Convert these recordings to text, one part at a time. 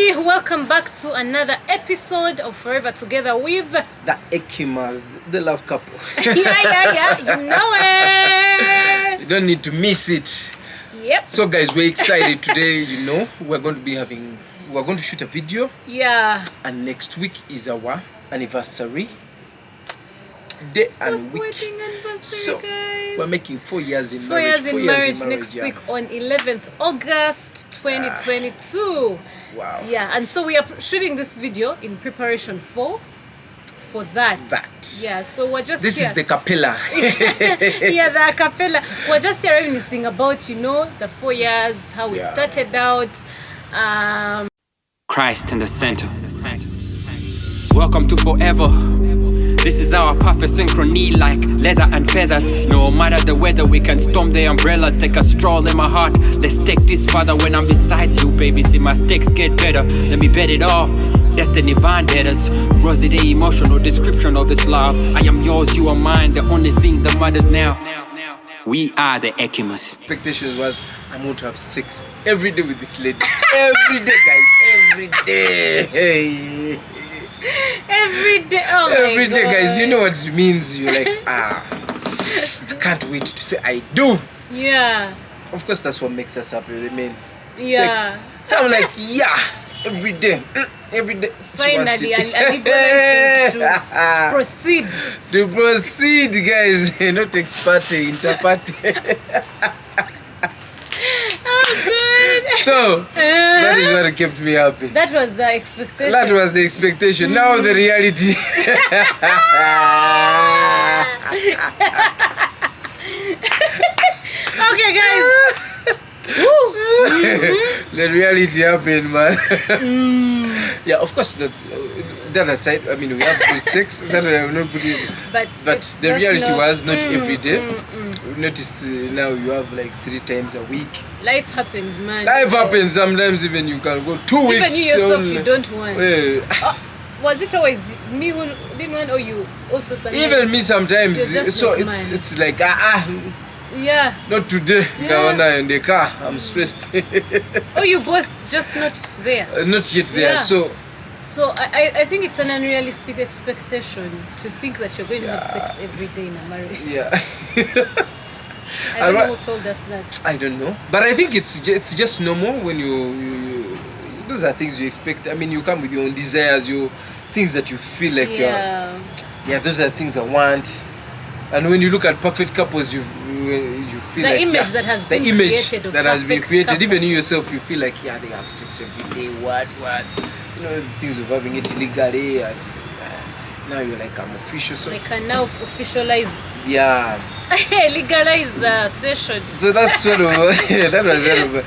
everybody, welcome back to another episode of Forever Together with the Ekimas, the love couple. yeah, you know it. You don't need to miss it. Yep. So guys, we're excited today. We're going to shoot a video. Yeah. And next week is our anniversary day and week. Wedding anniversary, so guys. We're making 4 years in 4 marriage. years in marriage next week on 11th August 2022. Wow. Yeah, and so we are shooting this video in preparation for that. Yeah, so we're just This here. is the capella. Yeah, the acapella. We're just here reminiscing about, the 4 years, how we started out. Christ in the center. Welcome to forever. This is our perfect synchrony, like leather and feathers. No matter the weather, we can storm the umbrellas. Take a stroll in my heart. Let's take this further when I'm beside you, baby. See my stakes get better. Let me bet it all. Destiny vendettas. Rosy the emotional description of this love. I am yours, you are mine. The only thing that matters now. We are the Ekimas. Expectations was I'm going to have sex every day with this lady. Every day, guys. Every day. Hey. Every day. Oh Every my day, God. guys. You know what it means. You're like, I can't wait to say I do. Yeah. Of course, that's what makes us happy. I mean, Yeah. sex. So I'm like, every day. Every day. Finally, a legal license to proceed. To proceed, guys. Not ex-parte, inter-parte. Oh, good. So, that is what kept me happy. That was the expectation. That was the expectation. Now the reality. Okay, guys. Woo. The reality happened, man. Yeah, of course, that aside, I mean, we have good sex. That I will not put it. But the reality was not every day. We noticed now you have like 3 times a week. Life happens, man. Life happens. Sometimes even you can go 2 weeks. Even you yourself, you don't want. Was it always me who didn't want, or you also sometimes? Even me sometimes. So like it's like yeah. not today. Yeah. In the car, I'm stressed. Oh, you both just not there. Not yet there. Yeah. So I think it's an unrealistic expectation to think that you're going to have sex every day in a marriage. Yeah. I don't know who told us that. I don't know, but I think it's just normal when you those are things you expect. I mean, you come with your own desires, your things that you feel like those are things I want. And when you look at perfect couples, you feel the like image that has been created of that has been created. couple. Even you yourself, you feel like they have sex every day. What? Things of having it illegally. And, now you're like, I'm official. So I can now officialize. Yeah. Legalize the session. So that's sort of that was sort of.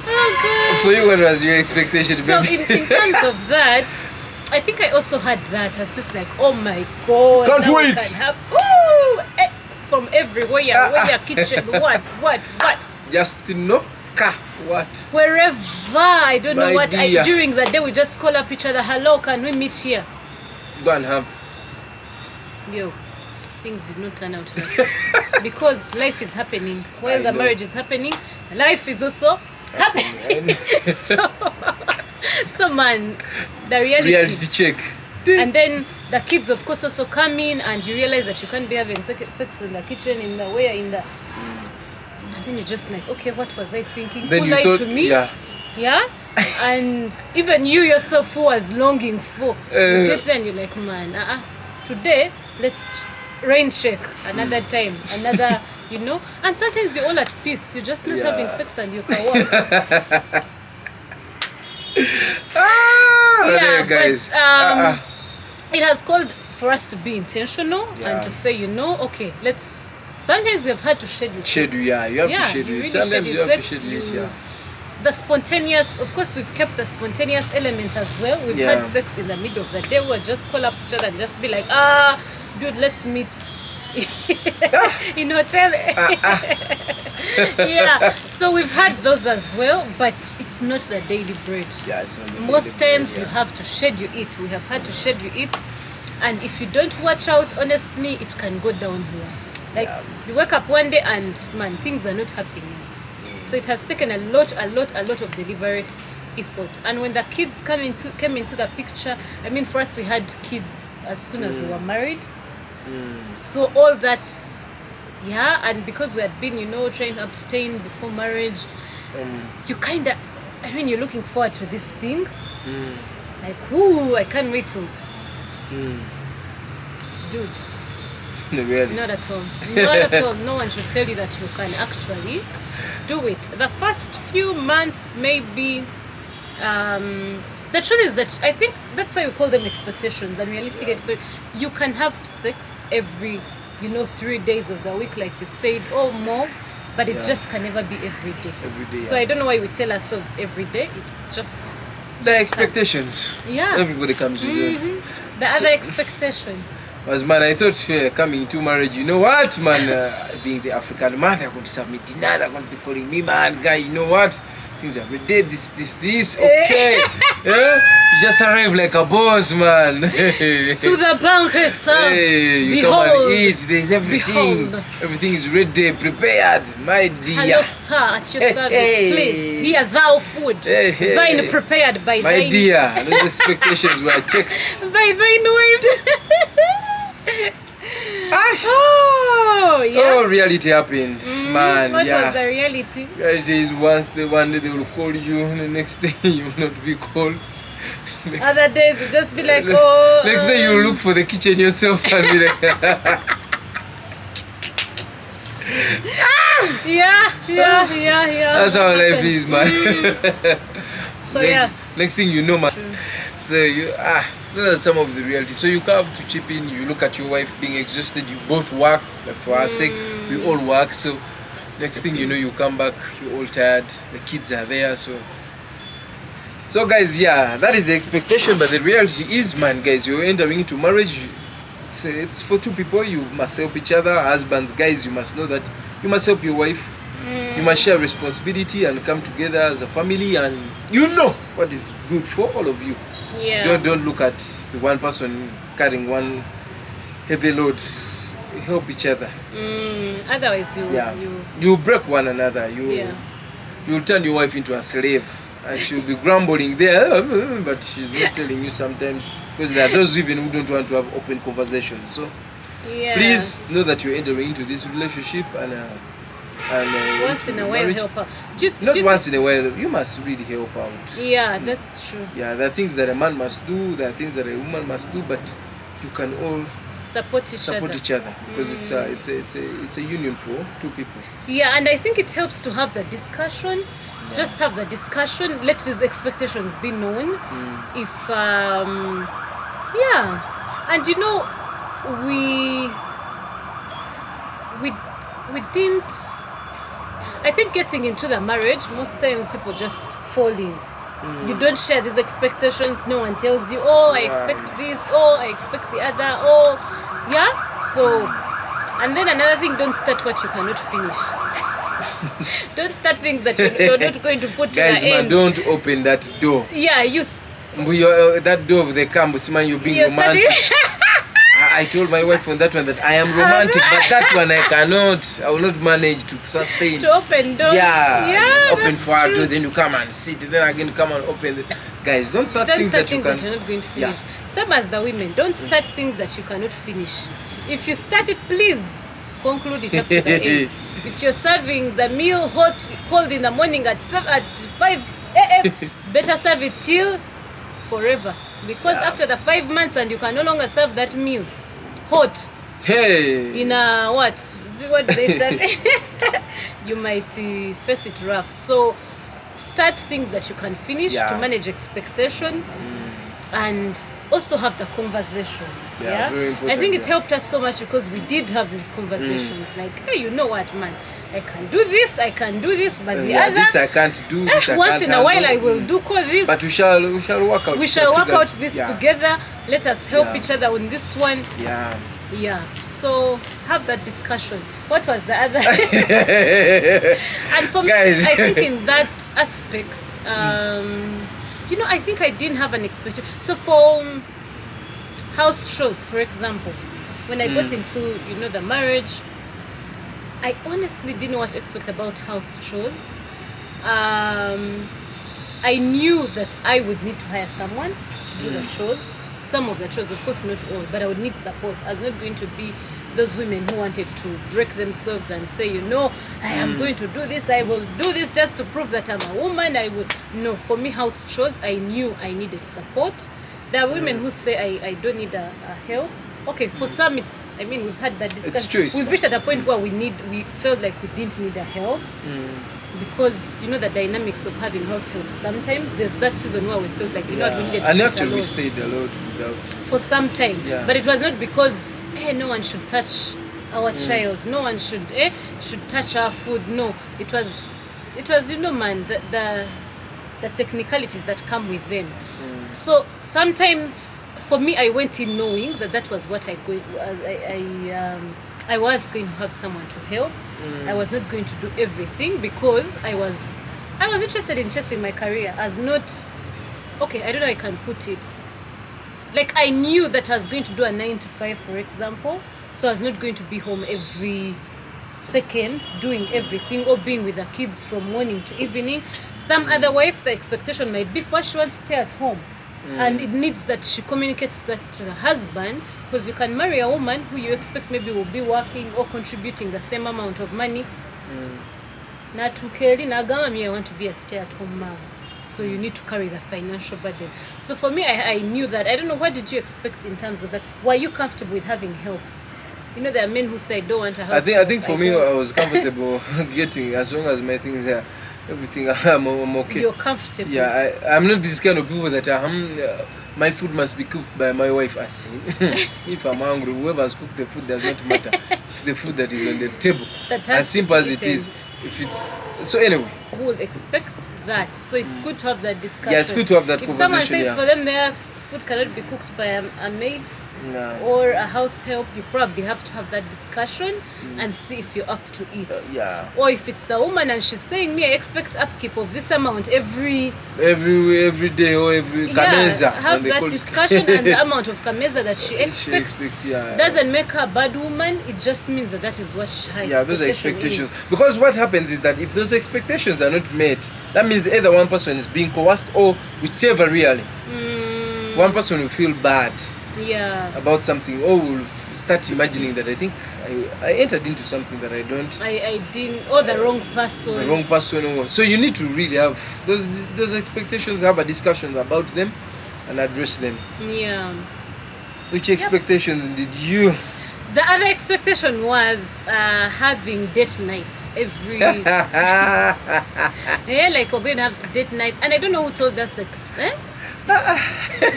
Oh God. For you, what was your expectation? So in terms of that, I think I also had that. I was just like, oh my God. Can't now wait. I can have, from everywhere, where kitchen, what? Just what? Wherever, I don't know My what. dear. During the day, we just call up each other. Hello, can we meet here? Go and have. Yo, things did not turn out like that. Because life is happening. While the marriage is happening, life is also happening. so man, the reality check. And then the kids, of course, also come in, and you realize that you can't be having sex in the kitchen, and then you're just like, okay, what was I thinking? Then Who you lied thought, to me? Yeah. And even you yourself who was longing for, you get there and you're like, man, today, let's rain check another time, another, and sometimes you're all at peace, you're just not having sex and you can walk. Guys. But it has called for us to be intentional and to say, okay, let's. Sometimes we have had to schedule. You have to schedule you it. really Sometimes schedule you have to sex, schedule it. The spontaneous, of course, we've kept the spontaneous element as well. We've had sex in the middle of the day. We'll just call up each other and just be like, dude, let's meet in hotel. Yeah, so we've had those as well, but it's not the daily bread. Yeah, it's not the Most daily times bread, you have to schedule it. We have had to schedule it, and if you don't watch out, honestly, it can go downhill. Like you wake up one day and man, things are not happening. So it has taken a lot of deliberate effort. And when the kids came into the picture, I mean, for us, we had kids as soon as we were married. So all that, yeah, and because we had been, trying to abstain before marriage, you kind of, I mean, you're looking forward to this thing. Like, ooh, I can't wait to. Dude. Really? Not at all. Not at all. No one should tell you that you can actually do it. The first few months, maybe. The truth is that I think that's why we call them expectations, unrealistic expectations. You can have sex every, 3 days of the week, like you said, or more, but it just can never be every day. Every day. So I don't know why we tell ourselves every day. It just The expectations. Yeah. Everybody comes with it. The other expectation. Was man, I thought coming to marriage, you know what, man, being the African man, they're going to serve me dinner, they're going to be calling me man, guy, you know what? Things every day, this, okay. You just arrive like a boss, man. To the banquet, sir. Hey, you Behold. come and eat, there's everything. Behold. Everything is ready, prepared, my dear. Hello, sir, at your service, hey. please. Here thou food. Hey, hey. Thine prepared by My thine. dear, those expectations were checked. By thine wife. Oh, yeah. Oh, reality happened, man. What yeah. was the reality? Reality is one day they will call you, and the next day you will not be called. Other days you just be like, oh. Next day you look for the kitchen yourself and be like, Yeah. that's how life is, man. So yeah. Next thing you know, man. So those are some of the reality. So you have to chip in. You look at your wife being exhausted. You both work. Like for our sake, we all work. So next thing you know, you come back. You're all tired. The kids are there. So guys, yeah, that is the expectation. But the reality is, man, guys, you're entering into marriage. It's for two people. You must help each other. Husbands, guys, you must know that you must help your wife. You must share responsibility and come together as a family, and you know what is good for all of you. Yeah. Don't look at the one person carrying one heavy load. Help each other. Otherwise you break one another. Yeah. You'll turn your wife into a slave, and she'll be grumbling there, but she's not telling you sometimes, because there are those even who don't want to have open conversations. So please know that you're entering into this relationship, and once in a while help out. Once in a while, you must really help out. Yeah, that's true. Yeah, there are things that a man must do, there are things that a woman must do, but you can all Support each other. because it's a union for two people. Yeah, and I think it helps to have the discussion. Just have the discussion. Let these expectations be known. If and we didn't. I think getting into the marriage, most times people just fall in. You don't share these expectations. No one tells you, oh, I expect this, oh, I expect the other, oh, yeah. So, and then another thing, don't start what you cannot finish. Don't start things that you're not going to put Guys, to the man, end. don't open that door. Yeah, That door of the campus, man, you're being romantic. I told my wife on that one that I am romantic, but that one I cannot. I will not manage to sustain. To open doors. Yeah, open that's for our true. door, then you come and sit, then again come and open. Guys, don't start things that you you're can. not going to finish. Yeah. Same as the women, don't start things that you cannot finish. If you start it, please conclude it up to the end. If you're serving the meal cold in the morning at 5 a.m., better serve it till forever. Because after the 5 months and you can no longer serve that meal hot in a what do they say? You might face it rough. So start things that you can finish to manage expectations and also have the conversation. Very important, I think it helped us so much because we did have these conversations like, hey, you know what, man, I can do this, but the other this I can't do, this I once can't in a while handle. I will do this, But we shall work out. we shall work out this Yeah. together. Let us help each other on this one. Yeah. So have that discussion. What was the other? And for me, Guys. I think in that aspect, I think I didn't have an expectation. So for house chores, for example, when I got into the marriage, I honestly didn't know what to expect about house chores. I knew that I would need to hire someone to do the chores. Some of the chores, of course not all, but I would need support. I was not going to be those women who wanted to break themselves and say, I am going to do this, I will do this just to prove that I'm a woman. No, for me, house chores, I knew I needed support. There are women who say I don't need a help. Okay, for some we've had that discussion. It's choice. We've reached at a point where we felt like we didn't need a help. Because the dynamics of having house help, sometimes there's that season where we felt like we needed to and do it actually we alone stayed alone without for some time. But it was not because no one should touch our child, no one should touch our food. No, it was man, the technicalities that come with them. So sometimes for me, I went in knowing that was what I was going to have someone to help. I was not going to do everything because I was interested in chasing my career as not, okay, I don't know how I can put it. Like I knew that I was going to do a 9 to 5, for example, so I was not going to be home every second doing everything or being with the kids from morning to evening. Some other wife, the expectation might be for she wants to stay at home. And it needs that she communicates that to the husband, because you can marry a woman who you expect maybe will be working or contributing the same amount of money. I want to be a stay-at-home mom. So you need to carry the financial burden. So for me, I knew that. I don't know, what did you expect in terms of that? Were you comfortable with having helps? There are men who say, I don't want a house. I think for me, I was comfortable getting, as long as my things are everything, I'm okay. You're comfortable. Yeah, I'm not this kind of people that my food must be cooked by my wife. I see. If I'm hungry, whoever's cooked the food does not matter. It's the food that is on the table. As simple as it is. If it's so, anyway. Who will expect that? So it's good to have that discussion. Yeah, it's good to have that if conversation. If someone says for them their food cannot be cooked by a maid, No. or a house help, you probably have to have that discussion and see if you're up to it. Yeah. Or if it's the woman and she's saying, I expect upkeep of this amount every day or every kameza. Have that discussion and the amount of kameza that she expects. Doesn't make her a bad woman. It just means that is what she has. Yeah, those are expectations. Because what happens is that if those expectations are not met, that means either one person is being coerced or whichever really. One person will feel bad. About something, or will start imagining that I think I entered into something that I don't. I didn't, or the wrong person. The wrong person. So you need to really have those expectations, have a discussion about them, and address them. Yeah. Which expectations did you? The other expectation was having date night every. Like we're going to have date night, and I don't know who told us that.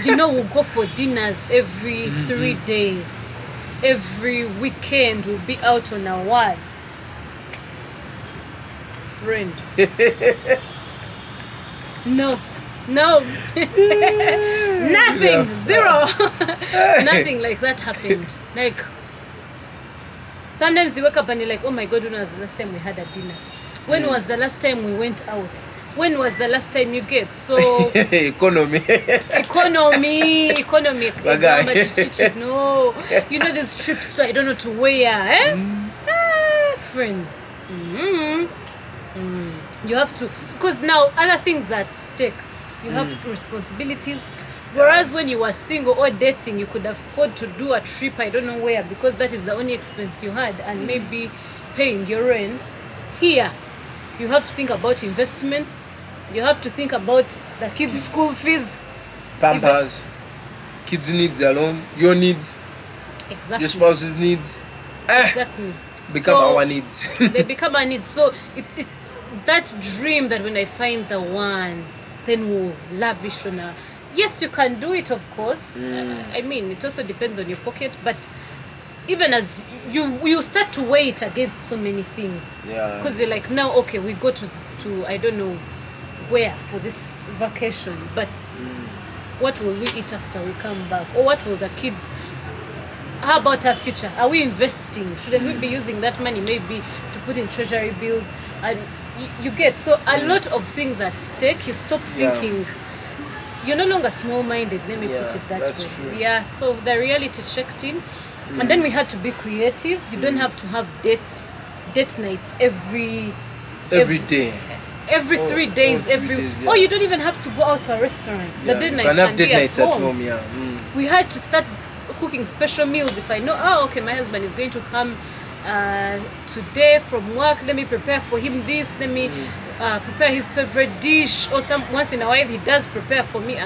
We'll go for dinners every 3 days. Every weekend we'll be out on a ward. Friend. No. Nothing. Zero. Nothing like that happened. Like, sometimes you wake up and you're like, oh my God, when was the last time we had a dinner? When was the last time we went out? When was the last time you get? So economy. No, these trips, so I don't know to where. Friends. You have to, because now other things are at stake. You have responsibilities. Whereas when you were single or dating, you could afford to do a trip, I don't know where, because that is the only expense you had, and maybe paying your rent. Here, you have to think about investments. You have to think about the kids' school fees. Pampers. Kids' needs alone. Your needs. Exactly. Your spouse's needs. Exactly. Become our needs. They become our needs. So it's that dream that when I find the one, then we'll lavish on her. Yes, you can do it, of course. It also depends on your pocket. But even as you start to weigh it against so many things. Yeah. Because you're like, now, okay, we go to I don't know where for this vacation. But what will we eat after we come back? Or what will the kids... How about our future? Are we investing? Shouldn't we be using that money maybe to put in treasury bills? And you get, so a lot of things at stake. You stop thinking, you're no longer small-minded, let me put it that way. True. Yeah, so the reality checked in. And then we had to be creative. You don't have to have date nights every day. every 3 days, 3 days, yeah. or you don't even have to go out to a restaurant. The date night can have can date be nights at home. yeah. We had to start cooking special meals. If I know, okay, my husband is going to come today from work, let me prepare for him this, let me prepare his favorite dish, or once in a while he does prepare for me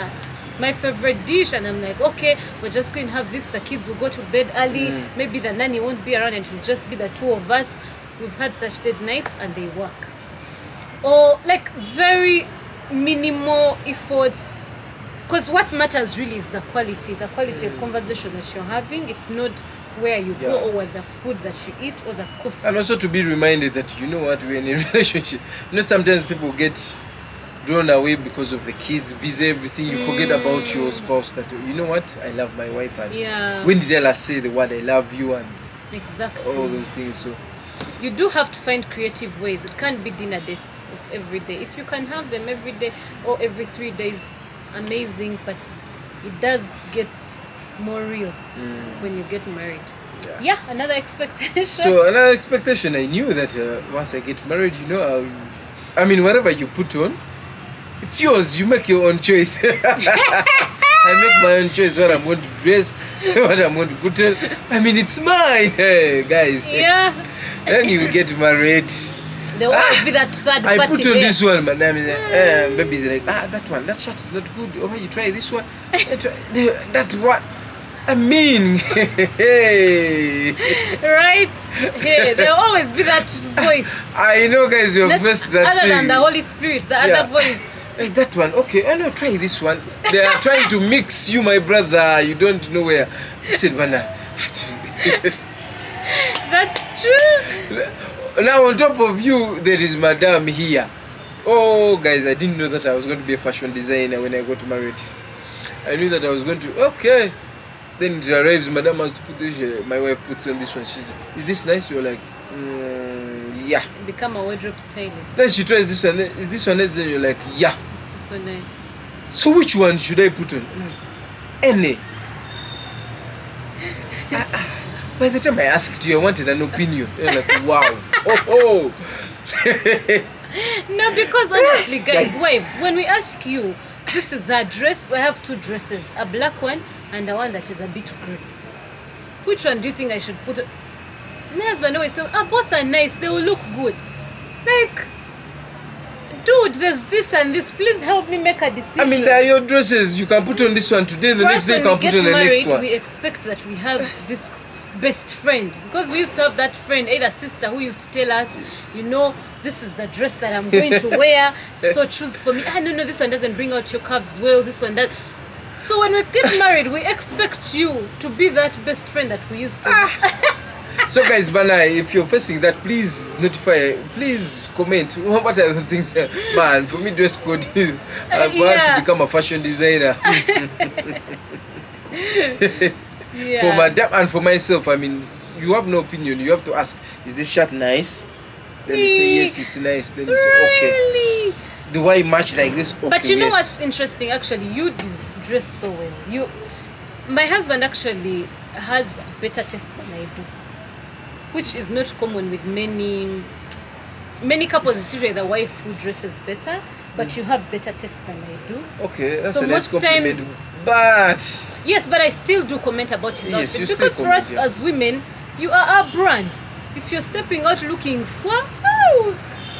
my favorite dish, and I'm like, okay, we're just going to have this, the kids will go to bed early, maybe the nanny won't be around and it will just be the two of us. We've had such date nights and they work. Or like very minimal effort, because what matters really is the quality of conversation that you're having. It's not where you go or the food that you eat or the cost. And also to be reminded that, you know what, we're in a relationship. You know, sometimes people get drawn away because of the kids, busy, everything. You forget about your spouse, that, you know what, I love my wife. And when did I last say the word I love you, and exactly all those things. So you do have to find creative ways. It can't be dinner dates of every day. If you can have them every day or every 3 days, amazing, but it does get more real when you get married. Yeah, another expectation. So another expectation, I knew that once I get married, you know, I mean, whatever you put on, it's yours. You make your own choice. I make my own choice what I'm going to dress, what I'm going to put on. I mean, it's mine, hey, guys. Yeah. Then you get married. There will always be that third party. I put on there. this one, madam is like, baby's like, that one, that shirt is not good. Oh, you try this one. That one. I mean, hey. Right? Hey, there will always be that voice. I know, guys, you have faced that other thing. than the Holy Spirit, the other voice. Hey, that one, okay, oh no, try this one. They are trying to mix you, my brother. You don't know where. I said, Mana. That's true. Now, on top of you, there is Madam here. Oh, guys, I didn't know that I was going to be a fashion designer when I got married. I knew that I was going to, okay. Then it arrives, Madam has to put this, my wife puts on this one. She's, is this nice? You're like, yeah. Become a wardrobe stylist. Then she tries this one. Is this one nice? Then you're like, yeah. This is so nice. So which one should I put on? Any. By the time I asked you, I wanted an opinion. You're like, wow. Oh. No, because honestly, guys, wives, when we ask you, this is a dress, I have 2 dresses, a black one and a one that is a bit grey. Which one do you think I should put? My husband always says, both are nice, they will look good. Like, dude, there's this and this, please help me make a decision. I mean, they are your dresses. You can put on this one today, the next day you can put on the next one. We expect that we have this best friend, because we used to have that friend, either sister, who used to tell us, you know, this is the dress that I'm going to wear, so choose for me. No, this one doesn't bring out your curves well, this one does. So when we get married, we expect you to be that best friend that we used to be. So guys, Bana, if you're facing that, please notify, please comment. What are the things? Man, for me, dress code is I'm going to become a fashion designer. For Madam and for myself, I mean, you have no opinion. You have to ask, is this shirt nice? Then you say, yes, it's nice. Then you say, okay. Do I match like this? Okay, but you know what's interesting? Actually, you dress so well. My husband actually has better taste than I do, which is not common with many couples. It's usually the wife who dresses better, but you have better taste than I do. Okay, that's so a nice compliment. Times, but yes, but I still do comment about his outfit, because for us as women, you are our brand. If you're stepping out looking for,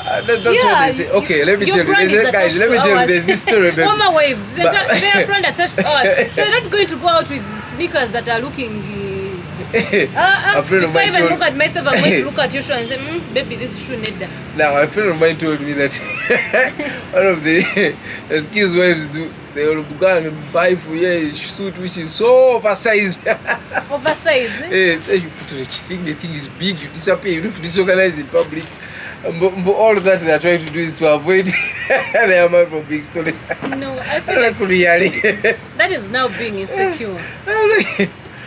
that's what they say. Okay, let me tell you. Guys, let me tell you, there's this story. Former wives, their brand attached to ours. So you're not going to go out with sneakers that are looking. A friend of mine look at myself, I'm going to look at your shoe and say, baby, this shoe need that. Now, a friend of mine told me that one of the skills wives do, they will go and buy for you a suit which is so oversized. Oversized? You put on a thing, the thing is big, you disappear, you look disorganized in public. But all that they are trying to do is to avoid their man from being stolen. No, I feel like really. That is now being insecure.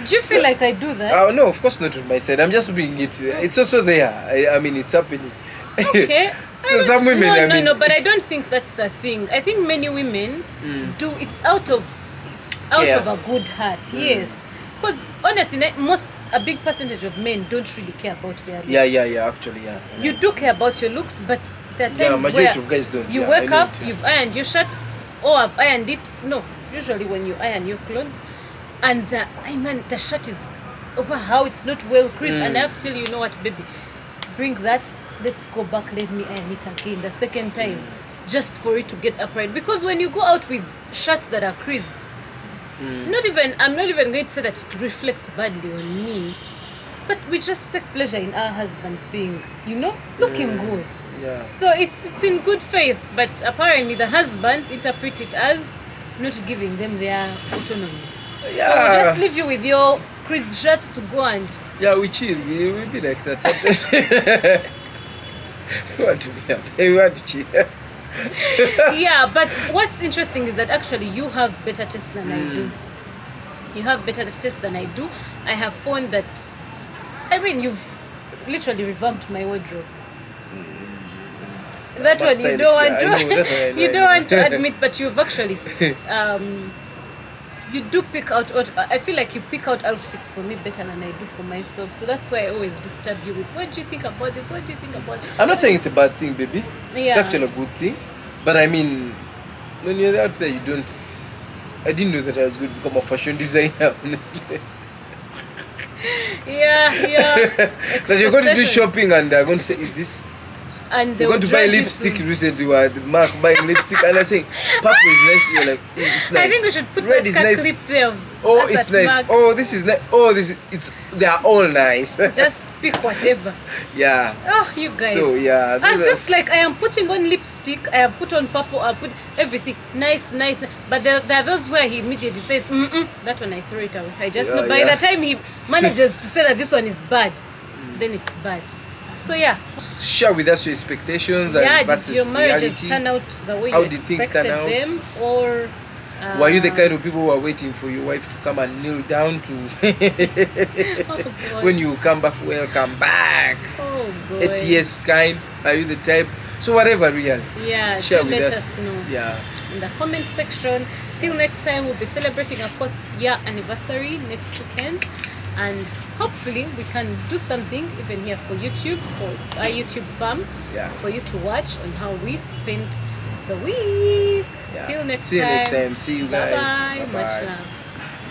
Do you feel like I do that? No, of course not on my side. I'm just bringing it. It's also there. I mean, it's happening. Okay. So some women, No, but I don't think that's the thing. I think many women do. It's out of a good heart. Yes. Because honestly, a big percentage of men don't really care about their looks. Yeah, actually, yeah. You do care about your looks, but There are Yeah, times majority where of guys don't. you Yeah, I wake know up, it, yeah. you've ironed your shirt, or I've ironed it. No, usually when you iron your clothes, and the shirt is over how it's not well creased, and I have to tell you, you know what, baby, bring that. Let's go back. Let me iron it again the second time, just for it to get upright. Because when you go out with shirts that are creased, I'm not even going to say that it reflects badly on me, but we just take pleasure in our husbands being, looking good. Yeah. So it's in good faith, but apparently the husbands interpret it as not giving them their autonomy. Yeah. So we just leave you with your creased shirts to go and Yeah, we chill. We be like that sometimes. We want to be happy. We want to chill. yeah. But what's interesting is that actually you have better taste than I do. You have better taste than I do. I have found that, you've literally revamped my wardrobe. That one you don't want to. You don't want to admit, but you've actually, you do pick out. I feel like you pick out outfits for me better than I do for myself. So that's why I always disturb you with, what do you think about this? What do you think about this? I'm not saying it's a bad thing, baby. Yeah. It's actually a good thing. But I mean, when you're out there, you don't. I didn't know that I was going to become a fashion designer, honestly. Yeah. That you're going to do shopping and they're going to say, is this. And You're going to buy lipstick recently, Mark buying lipstick, and I say, purple is nice. You're like, it's nice. I think we should put Red that is nice. clip there. Oh, it's nice. Mark. Oh, this is nice. Oh, they are all nice. Just pick whatever. Yeah. Oh, you guys. So, yeah. It's just like I am putting on lipstick, I have put on purple, I put everything. Nice. But there are those where he immediately says, that one I throw it away. I just know by the time he manages to say that this one is bad, then it's bad. So yeah. Share with us your expectations and versus did your marriages reality. turn out the way How you did things expected turn out? them? Or were you the kind of people who are waiting for your wife to come and kneel down to boy. when you come back, welcome back? Oh boy. ATS kind? Are you the type? So whatever, really. Yeah, Share do with let us. us know Yeah. in the comment section. Till next time, we'll be celebrating our 4th year anniversary next weekend, and hopefully we can do something even here for YouTube, for our YouTube fam, for you to watch on how we spent the week. Yeah. Till next time. See you next time. See you guys. Bye bye. Bye-bye. Much love.